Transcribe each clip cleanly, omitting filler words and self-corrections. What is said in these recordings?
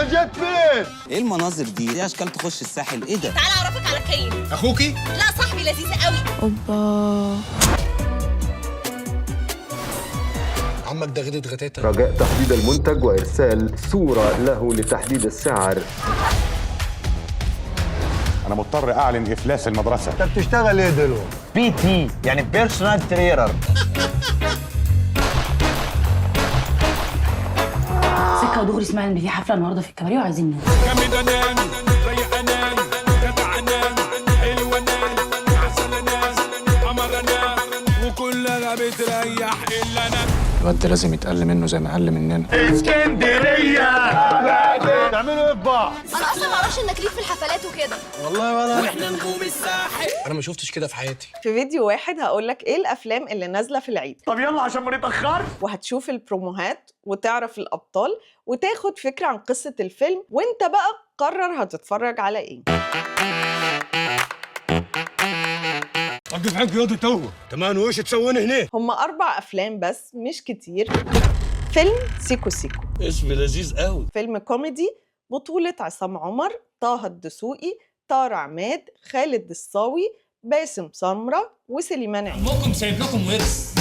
جت فين؟ ايه المناظر دي؟ ايه اشكال تخش الساحل؟ ايه ده؟ تعالى اعرفك على كريم. اخوكي؟ لا صاحبي لذيذ قوي. اوبا. عمك ده غدت غتاتة. رجاء تحديد المنتج وإرسال صورة له لتحديد السعر. أنا مضطر أعلن إفلاس المدرسة. انت بتشتغل ايه دلوقتي؟ بي تي يعني بيرسونال ترينر. سكه ودغري اسماعيل ان في حفله النهارده في الكباريه وعايزين ننزل. وكلنا بتريح الا انا. الواد ده لازم يتقل منه زي ما قل مننا. اسكندرية تعملوا ايه في بعض؟ انا اصلا ما اعرفش انك ليك في الحفلات وكده. والله ولا واحنا نجوم الساحل. انا ما شفتش كده في حياتي. في فيديو واحد هقول لك ايه الافلام اللي نازله في العيد. طب يلا عشان ما نتأخرش. وهتشوف البروموهات وتعرف الابطال وتاخد فكره عن قصه الفيلم، وانت بقى قرر هتتفرج على ايه. وقف عنك ياض توه. تمام وايش تسوون هنا؟ هم 4 افلام بس مش كتير. فيلم سيكو سيكو، اسم لذيذ قوي. فيلم كوميدي بطولة عصام عمر، طه الدسوقي، طارق عماد، خالد الصاوي، باسم سمرة وسليمان عيد. ممكن سايب لكم ورث.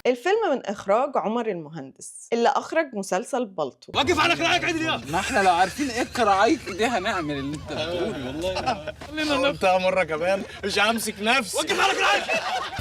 الفيلم من إخراج عمر المهندس اللي أخرج مسلسل بالطو. وقف على كراعيك عدل يا. ما احنا لو عارفين ايه الكراعيك دي هنعمل اللي انت بتقوله والله. خلينا قلتها مرة كمان مش همسك نفسي. وقف على كراعيك.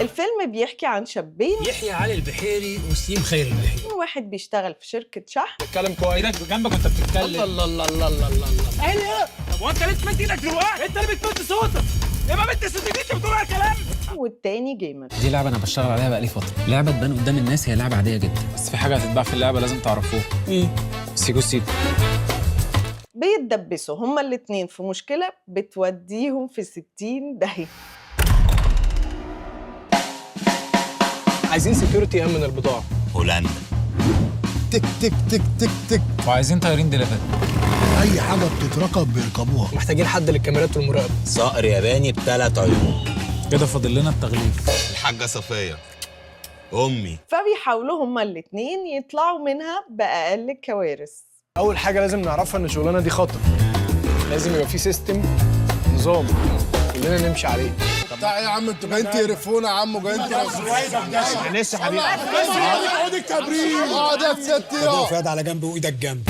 الفيلم بيحكي عن شابين، يحيى علي البحيري وسليم خير البحيري. واحد بيشتغل في شركة شحن اتكلم كويس. ايدك جنبك وانت بتتكلم. الله الله الله الله الله. ايه طب وانت ليه تمد ايدك دلوقتي؟ انت اللي بتمد صوتك. يا ما انت صدقتني بتقول على كلام. والتاني جيمر. دي لعبه انا بشتغل عليها بقالي فتره. لعبه تبان قدام الناس هي لعبه عاديه جدا، بس في حاجه هتتباع في اللعبه لازم تعرفوها. ايه؟ سيكو سيكو. بيتدبسوا هما الاتنين في مشكلة بتوديهم في 60 داهية. عايزين سكيورتي يأمن البضاعة. هولندا. تك تك تك تك تك. وعايزين طيارين دليفري. أي حاجة بتتركب بيركبوها. محتاجين حد للكاميرات والمراقبة. صقر ياباني ب3 عيون. كده فاضل لنا التغليف. الحاجة صفية أمي. فبيحاولوا هما الاتنين يطلعوا منها بأقل الكوارث. أول حاجة لازم نعرفها إن الشغلانة دي خطر. لازم يبقى في سيستم، نظام كلنا نمشي عليه. بتاع يا عم انتوا جايين تقرفونا يا عم وجايين احنا لسه حبيبي. اقعد التبريد اقعد يا ست يا فؤاد على جنب وايدك جنب.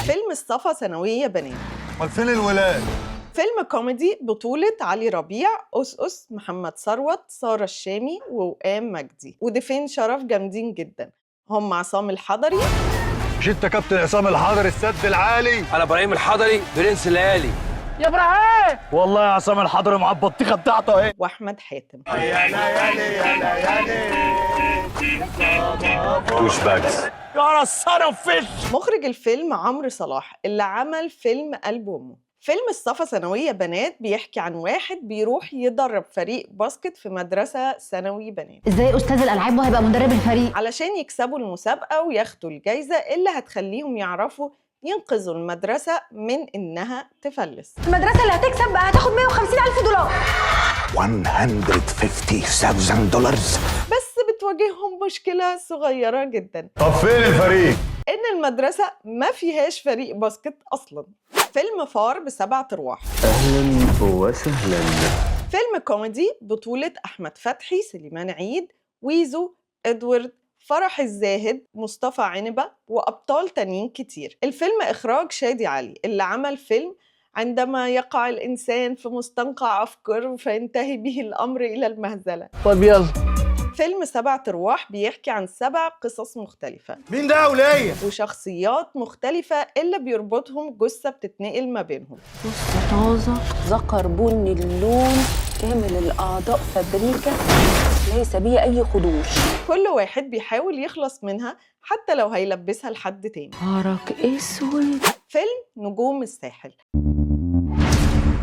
فيلم الصفا ثانوية بنات. امال فين الولاد؟ فيلم كوميدي بطولة علي ربيع، أس محمد ثروت، سارة الشامي، ووئام مجدي، وضيفين شرف جامدين جدا هم عصام الحضري. مش انت كابتن عصام الحضري السد العالي؟ انا ابراهيم الحضري برنس الليالي. يا ابراهيم. والله يا عصام الحضري مع البطيخه بتاعته اهي. وأحمد حاتم. يا ليالي يا ليالي توش باجز. يا رصانه فيش. مخرج الفيلم عمرو صلاح اللي عمل فيلم قلب أمه. فيلم الصفا ثانوية بنات بيحكي عن واحد بيروح يدرب فريق باسكت في مدرسة ثانوي بنات. ازاي استاذ الالعاب وهيبقى مدرب الفريق؟ علشان يكسبوا المسابقة وياخدوا الجايزة اللي هتخليهم يعرفوا ينقذوا المدرسة من إنها تفلس. المدرسه اللي هتكسب هتاخد $150,000. $150,000. بس بتواجههم مشكلة صغيرة جدا، طب فين الفريق؟ إن المدرسة ما فيهاش فريق باسكت أصلاً. فيلم فار ب7 أرواح. أهلا وسهلا. فيلم كوميدي بطولة أحمد فتحي، سليمان عيد، ويزو، إدوارد، فرح الزاهد، مصطفى عنبة، وأبطال تانيين كتير. الفيلم إخراج شادي علي اللي عمل فيلم عندما يقع الإنسان في مستنقع أفكار فينتهي به الأمر إلى المهزلة. طب يلا. فيلم 7 أرواح بيحكي عن 7 قصص مختلفة مين ده يا ولية؟ وشخصيات مختلفة اللي بيربطهم جثة بتتنقل ما بينهم. جثه طازه، ذكر بني اللون، كامل الاعضاء، فابريكا ليس بيه اي خدوش. كل واحد بيحاول يخلص منها حتى لو هيلبسها لحد تاني. عرق اسود. فيلم نجوم الساحل.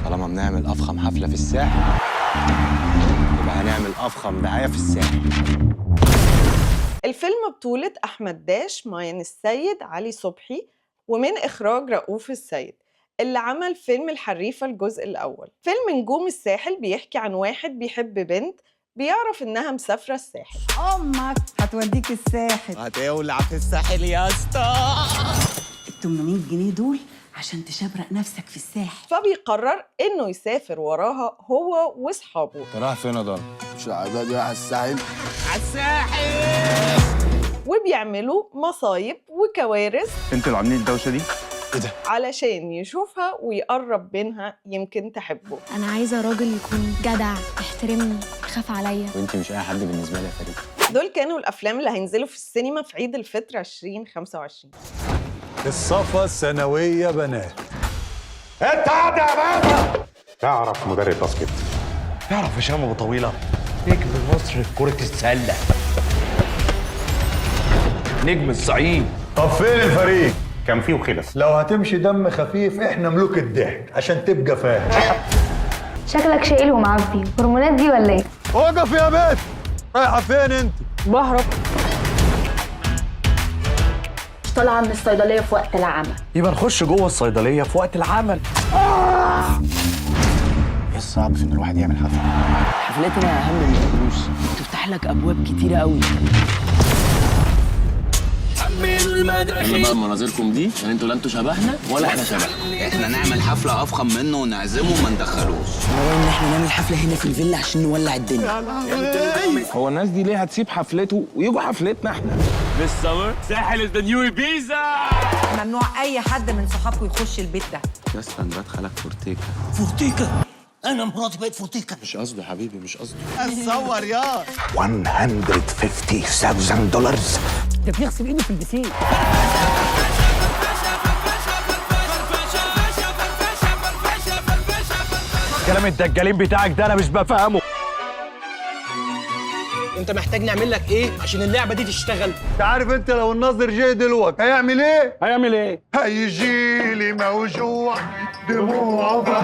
طالما بنعمل أفخم حفلة في الساحل يبقى هنعمل أفخم دعاية في الساحل. الفيلم بطولة أحمد داش، ماين السيد، علي صبحي، ومن إخراج رؤوف السيد اللي عمل فيلم الحريفة الجزء الأول. فيلم نجوم الساحل بيحكي عن واحد بيحب بنت بيعرف إنها مسافرة الساحل. أمك هتوديك الساحل. هتولع في الساحل يا اسطى. 800 جنيه دول عشان تشبرق نفسك في الساحل. فبيقرر إنه يسافر وراها هو وأصحابه. انت رايح فين يا ضل؟ مش عبادي على الساحل. وبيعملوا مصايب وكوارث انتوا اللي عاملين الدوشه دي؟ علشان يشوفها ويقرب منها يمكن تحبه. انا عايزه راجل يكون جدع، يحترمني، يخاف عليا. وانت مش اي حد بالنسبه لي يا فريد. دول كانوا الأفلام اللي هينزلوا في السينما في عيد الفطر 2025. الصفا الثانوية بنات. انت قاعد يا بابا. تعرف مدرب باسكت؟ تعرف هشام ابو طويله؟ نجم مصر في كره السله، نجم الصعيد. طب فين الفريق؟ كان فيه وخلص. لو هتمشي دم خفيف احنا ملوك الضحك عشان تبقى فاهم. شكلك شقيل ومعبي، هرمونات دي ولا ايه؟ وقف يا بنت. رايحة فين انت؟ بهرب. مش طالعه من الصيدليه في وقت العمل. يبقى نخش جوه الصيدليه في وقت العمل. ايه الصعب في ان الواحد يعمل حفله؟ حفلاتنا اهم من الفلوس، بتفتح لك ابواب كتيره قوي. اما بقى مناظركم دي عشان انتوا لا انتوا شبهنا ولا احنا شبهنا. احنا نعمل حفله افخم منه ونعزمه وما ندخلوش. انا ان احنا نعمل حفله هنا في الفيلا عشان نولع الدنيا. هو الناس دي ليه هتسيب حفلته ويجوا حفلتنا احنا؟ بالسمر ساحل از ذا نيو بيزا. ممنوع اي حد من صحابكم يخش البيت ده. بس انا بدخلك فورتيكا. فورتيكا؟ انا مراتي بقت فورتيكا. مش قصده حبيبي، مش قصده. اتصور يا $150,000. ده بيغسل ايده في البسين. كلام الدجالين بتاعك ده انا مش بفهمه. انت محتاج نعمل لك ايه عشان اللعبه دي تشتغل؟ انت عارف انت لو الناظر جه دلوقتي هيعمل ايه؟ هيعمل ايه؟ هيجيلي موجوع دموعه.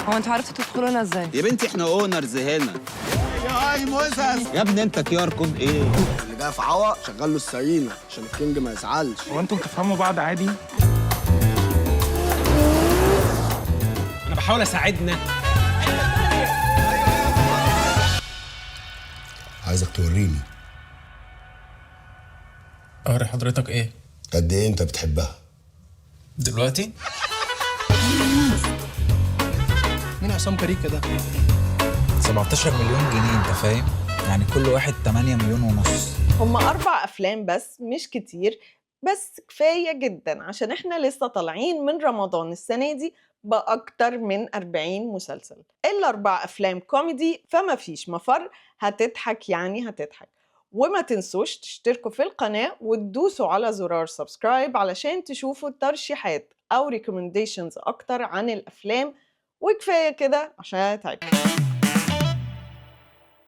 هو انتوا عرفتوا تدخلوا هنا ازاي؟ يا بنتي احنا اونرز هنا. يا اي موزس. يا ابني انت كيار كود ايه؟ اللي جاي في عوق شغل له السرينه عشان الكينج ما يزعلش. هو انتوا بتفهموا بعض عادي؟ انا بحاول اساعدنا. عايزك توريني اوري حضرتك ايه؟ قد ايه انت بتحبها. دلوقتي؟ مين عصام كاريكا ده؟ 17 مليون جنيه، انت فاهم؟ يعني كل واحد 8 مليون ونص. هم 4 أفلام بس، مش كتير، بس كفاية جدا عشان احنا لسه طالعين من رمضان السنة دي بأكتر من 40 مسلسل. إلا 4 أفلام كوميدي، فما فيش مفر، هتضحك يعني هتضحك. وما تنسوش تشتركوا في القناة وتدوسوا على زرار سبسكرايب علشان تشوفوا ترشيحات أو ريكومنديشنز أكتر عن الأفلام. وكفاية كده عشان تعبت.